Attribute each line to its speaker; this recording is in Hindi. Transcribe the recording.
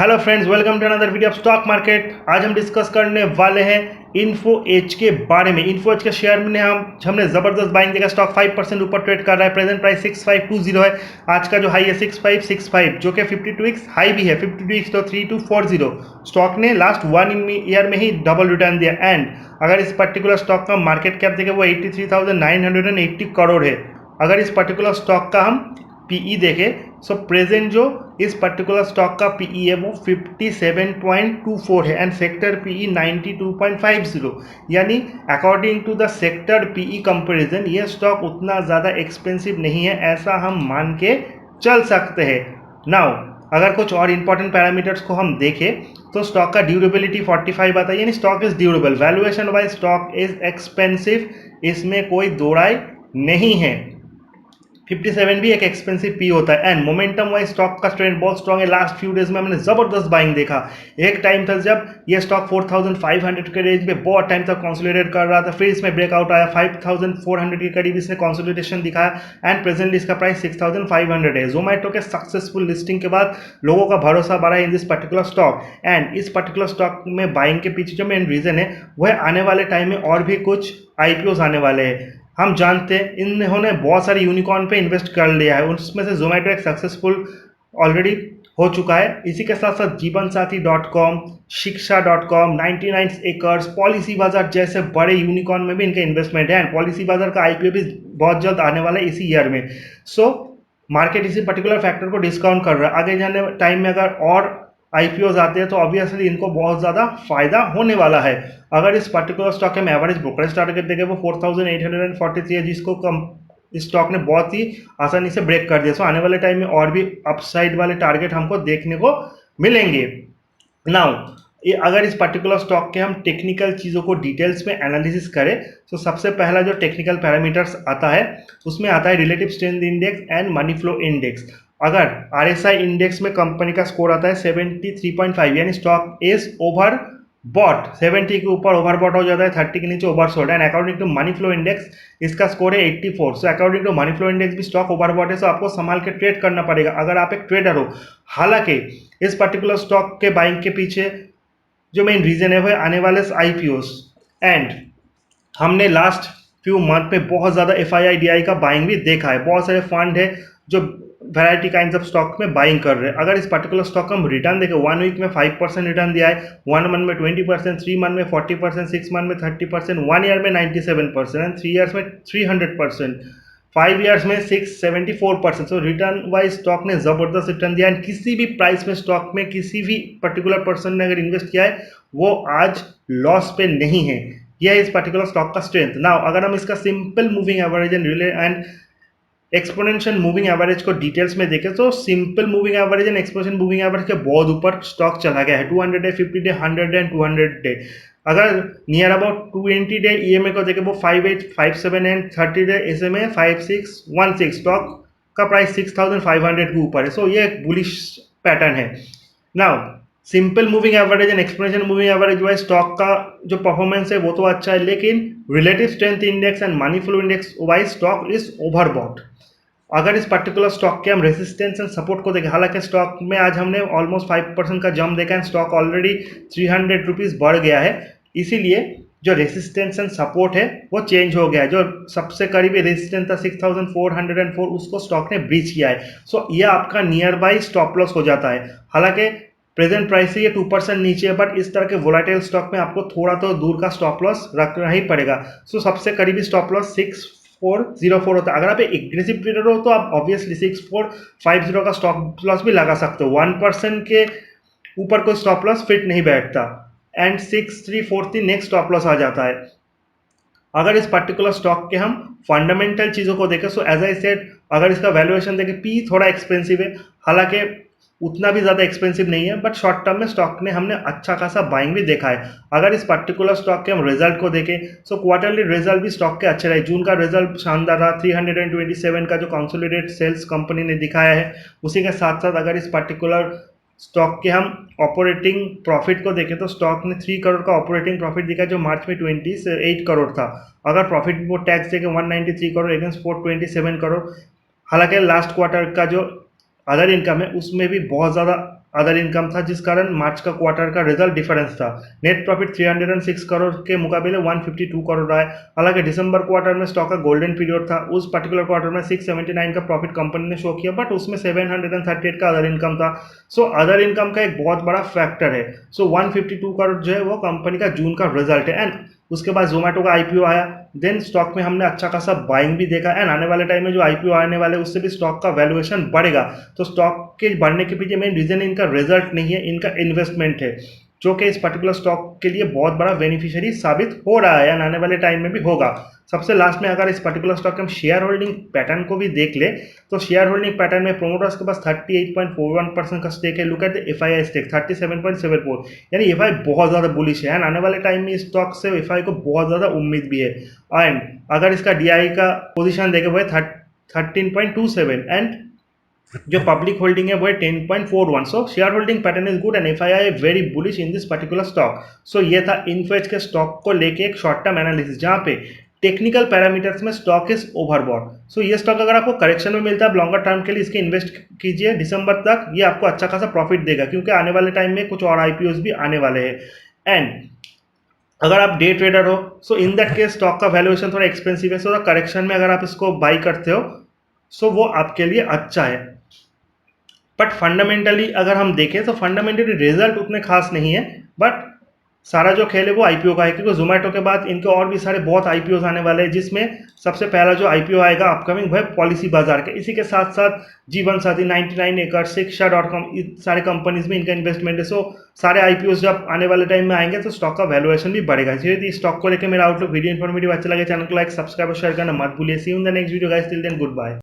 Speaker 1: Hello friends, welcome to another video of stock market. आज हम डिस्कस करने वाले हैं इन्फो एज के बारे में। इन्फो एज के शेयर में हमने जबरदस्त बाइंग देखा। स्टॉक 5% ऊपर ट्रेड कर रहा है। प्रेजेंट प्राइस 6520 है। आज का जो हाई है 6565, जो कि 52 वीक्स हाई भी है। 52 वीक्स तो 3240। स्टॉक ने लास्ट 1 ईयर में ही डबल रिटर्न दिया। एंड अगर इस पर्टिकुलर स्टॉक का मार्केट कैप देखें वो 83,980 करोड़ है। अगर इस पर्टिकुलर स्टॉक का हम पीई देखें, सो प्रेजेंट जो इस पर्टिकुलर स्टॉक का पीई है वो 57.24 है एंड सेक्टर पीई 92.50। यानी according to the sector PE comparison ये स्टॉक उतना ज़्यादा एक्सपेंसिव नहीं है, ऐसा हम मान के चल सकते हैं। नाउ अगर कुछ और इंपॉर्टेंट पैरामीटर्स को हम देखें तो स्टॉक का ड्यूरेबिलिटी 45 आता है, यानी stock is durable. Valuation wise stock is expensive, इसमें कोई दो राय नहीं है। 57 भी एक एक्सपेंसिव पी होता है। एंड मोमेंटम वाइज स्टॉक का ट्रेंड बहुत स्ट्रॉन्ग है। लास्ट फ्यू डेज में हमने जबरदस्त बाइंग देखा। एक टाइम था जब ये स्टॉक 4500 के रेंज में बहुत टाइम तक कंसोलिडेट कर रहा था, फिर इसमें ब्रेकआउट आया। 5400 के करीब इसने कंसोलिडेशन दिखाया एंड प्रेजेंटली इसका प्राइस 6500 है। जोमेटो के सक्सेसफुल लिस्टिंग के बाद लोगों का भरोसा बढ़ा इन दिस पर्टिकुलर स्टॉक। एंड इस पर्टिकुलर स्टॉक में बाइंग के पीछे जो मेन रीजन है वह आने वाले टाइम में और भी कुछ आईपीओ आने वाले हैं। हम जानते हैं इन्होंने बहुत सारे यूनिकॉर्न पे इन्वेस्ट कर लिया है, उसमें से जोमेटो एक सक्सेसफुल ऑलरेडी हो चुका है। इसी के साथ साथ जीवनसाथी.com, शिक्षा.com, 99 एकर्स, पॉलिसी बाजार जैसे बड़े यूनिकॉर्न में भी इनका इन्वेस्टमेंट है। एंड पॉलिसी बाजार का आईपीओ भी बहुत जल्द आने वाला है इसी ईयर में। सो मार्केट इसी पर्टिकुलर फैक्टर को डिस्काउंट कर रहा है। आगे जाने टाइम में अगर और आईपीओज आते हैं तो ऑब्वियसली इनको बहुत ज़्यादा फायदा होने वाला है। अगर इस पर्टिकुलर स्टॉक के हम एवरेज ब्रोकरेज टारगेट देखें वो 4843 है, जिसको कम इस स्टॉक ने बहुत ही आसानी से ब्रेक कर दिया। सो आने वाले टाइम में और भी अपसाइड वाले टारगेट हमको देखने को मिलेंगे। नाउ अगर इस पर्टिकुलर स्टॉक के हम टेक्निकल चीज़ों को डिटेल्स में एनालिसिस करें तो सबसे पहला जो टेक्निकल पैरामीटर्स आता है उसमें आता है relative strength index and money flow index. अगर आरएसआई इंडेक्स में कंपनी का स्कोर आता है 73.5, यानी स्टॉक इज ओवर बॉट। 70 के ऊपर ओवर बॉट हो जाता है, 30 के नीचे over sold. And according to money flow index इसका स्कोर है 84। So according to money flow index भी स्टॉक ओवर बॉट है, सो आपको संभाल के ट्रेड करना पड़ेगा अगर आप एक ट्रेडर हो। हालांकि इस पर्टिकुलर स्टॉक के बाइंग के पीछे जो मेन रीजन है वह आने वाले आईपीओस। एंड हमने लास्ट फ्यू मंथ में बहुत ज़्यादा FII/DI का बाइंग भी देखा है। बहुत सारे फंड है जो वैरायटी काइंड ऑफ स्टॉक में बाइंग कर रहे हैं। अगर इस पर्टिकुलर स्टॉक का हम रिटर्न देखें, 1 वीक में 5% रिटर्न दिया है, 1 मंथ में 20%, 3 मंथ में 40%, 6 मंथ में 30%, 1 ईयर में 97% एंड 3 ईयर्स में 300%, 5 ईयर्स में 674%। सो रिटर्न वाइज स्टॉक ने जबरदस्त रिटर्न दिया। एंड किसी भी प्राइस में स्टॉक में किसी भी पर्टिकुलर पर्सन ने अगर इन्वेस्ट किया है वो आज लॉस पे नहीं है। यह है इस पर्टिकुलर स्टॉक का स्ट्रेंथ। नाउ अगर हम इसका simple moving average and exponential moving average को डिटेल्स में देखें तो simple moving average and exponential moving average के बहुत ऊपर स्टॉक चला गया है। 200 day, 50 day, 100 day and 200 day. अगर नियर अबाउट 20 डे ईएमए को देखें वो 5857 एंड 30 डे एसएमए 5616। स्टॉक का प्राइस 6500 के ऊपर है। सो ये एक बुलिश पैटर्न है। Now simple moving average and exponential moving average wise stock का जो परफॉर्मेंस है वो तो अच्छा है, लेकिन relative strength index and money flow index wise stock is overbought. अगर इस पर्टिकुलर स्टॉक के हम रेजिस्टेंस एंड सपोर्ट को देखें, हालांकि स्टॉक में आज हमने ऑलमोस्ट 5% का जंप देखा है। स्टॉक ऑलरेडी 300 रुपीज़ बढ़ गया है, इसीलिए जो रेजिस्टेंस एंड सपोर्ट है वो चेंज हो गया है। जो सबसे करीबी रेजिस्टेंस था 6404 उसको स्टॉक ने ब्रीच किया है। सो ये आपका नियर बाई स्टॉप लॉस हो जाता है। हालांकि प्रेजेंट प्राइस से ये 2% नीचे है, बट इस तरह के वोलाटाइल स्टॉक में आपको थोड़ा तो दूर का स्टॉप लॉस रखना ही पड़ेगा। सो सबसे करीबी स्टॉप लॉस 6404 होता है। अगर आप एग्रेसिव ट्रेडर हो तो आप ऑब्वियसली 6450 का स्टॉप लॉस भी लगा सकते हो। 1% के ऊपर कोई स्टॉप लॉस फिट नहीं बैठता एंड 6343 नेक्स्ट स्टॉप लॉस आ जाता है। अगर इस पर्टिकुलर स्टॉक के हम फंडामेंटल चीज़ों को देखें, सो एज आई सेड अगर इसका वैल्यूएशन देखें, पी थोड़ा एक्सपेंसिव है, हालांकि उतना भी ज़्यादा एक्सपेंसिव नहीं है, बट शॉर्ट टर्म में स्टॉक ने हमने अच्छा खासा बाइंग भी देखा है। अगर इस पर्टिकुलर स्टॉक के हम रिजल्ट को देखें सो क्वार्टरली रिजल्ट भी स्टॉक के अच्छे रहे। जून का रिजल्ट शानदार रहा, 327 का जो कंसोलिडेटेड सेल्स कंपनी ने दिखाया है। उसी के साथ साथ अगर इस पर्टिकुलर स्टॉक के हम ऑपरेटिंग प्रॉफिट को देखें तो स्टॉक ने 3 करोड़ का ऑपरेटिंग प्रॉफिट दिखा जो मार्च में 28 करोड़ था। अगर प्रॉफिट बिफोर टैक्स देखें 193 करोड़ अगेंस्ट 427 करोड़। हालांकि लास्ट क्वार्टर का जो अदर इनकम है उसमें भी बहुत ज़्यादा अदर इनकम था, जिस कारण मार्च का क्वार्टर का रिजल्ट डिफरेंस था। नेट प्रॉफिट 306 करोड़ के मुकाबले 152 करोड़ रहा है। हालांकि दिसंबर क्वार्टर में स्टॉक का गोल्डन पीरियड था, उस पर्टिकुलर क्वार्टर में 679 का प्रॉफिट कंपनी ने शो किया, बट उसमें 738 का अदर इनकम था। सो अदर इनकम का एक बहुत बड़ा फैक्टर है। सो 152 करोड़ जो है वो कंपनी का जून का रिजल्ट है। एंड उसके बाद जोमेटो का आईपीओ आया, देन स्टॉक में हमने अच्छा खासा बाइंग भी देखा। एंड आने वाले टाइम में जो आईपीओ आने वाले उससे भी स्टॉक का वैल्यूएशन बढ़ेगा। तो स्टॉक के बढ़ने के पीछे मेन रीजन इनका रिजल्ट नहीं है, इनका इन्वेस्टमेंट है, जो कि इस पर्टिकुलर स्टॉक के लिए बहुत बड़ा बेनिफिशियरी साबित हो रहा है एंड आने वाले टाइम में भी होगा। सबसे लास्ट में अगर इस पर्टिकुलर स्टॉक के हम शेयर होल्डिंग पैटर्न को भी देख ले, तो शेयर होल्डिंग पैटर्न में प्रोमोटर्स के पास 38.41% का स्टेक है। Look at the FII stake 37.74, यानी एफआई बहुत ज़्यादा बुलिश है एंड आने वाले टाइम में इस स्टॉक से एफआई को बहुत ज़्यादा उम्मीद भी है। एंड अगर इसका डीआई का पोजीशन देखे वो है 13.27 एंड जो पब्लिक होल्डिंग है वो है 10.41। So share holding pattern is good and FII very bullish in this particular stock. So ये था इन्फोएज के स्टॉक को लेके एक शॉर्ट टर्म एनालिसिस, जहाँ पे टेक्निकल पैरामीटर्स में स्टॉक इज ओवरबॉट। सो ये स्टॉक अगर आपको करेक्शन में मिलता है लॉन्गर टर्म के लिए, इसके इन्वेस्ट कीजिए दिसंबर तक, ये आपको अच्छा खासा प्रॉफिट देगा, क्योंकि आने वाले टाइम में कुछ और आईपीओ भी आने वाले हैं। एंड अगर आप डे ट्रेडर हो, सो इन दैट केस स्टॉक का वैल्यूएशन थोड़ा एक्सपेंसिव है, सो करेक्शन में अगर आप इसको बाई करते हो सो वो आपके लिए अच्छा है। बट फंडामेंटली अगर हम देखें तो फंडामेंटली रिजल्ट उतने खास नहीं है, बट सारा जो खेल है वो आईपीओ का है, क्योंकि जोमेटो के बाद इनके और भी सारे बहुत आईपीओ आने वाले हैं, जिसमें सबसे पहला जो आईपीओ आएगा अपकमिंग वो है पॉलिसी बाजार के। इसी के साथ साथ जीवन साथी, 99 एकड़, शिक्षा.com, सारे कंपनीज में इनका इन्वेस्टमेंट है। सो सारे आईपीओ जब आने वाले टाइम में आएंगे तो स्टॉक का वैल्यूएशन भी बढ़ेगा। इस स्टॉक को लेकर मेरा आउटलुक वीडियो इन्फॉर्मेटिव अच्छा लगे, चैनल को लाइक, सब्सक्राइब और शेयर करना मत भूलिए। See you in the next video guys, till then good bye.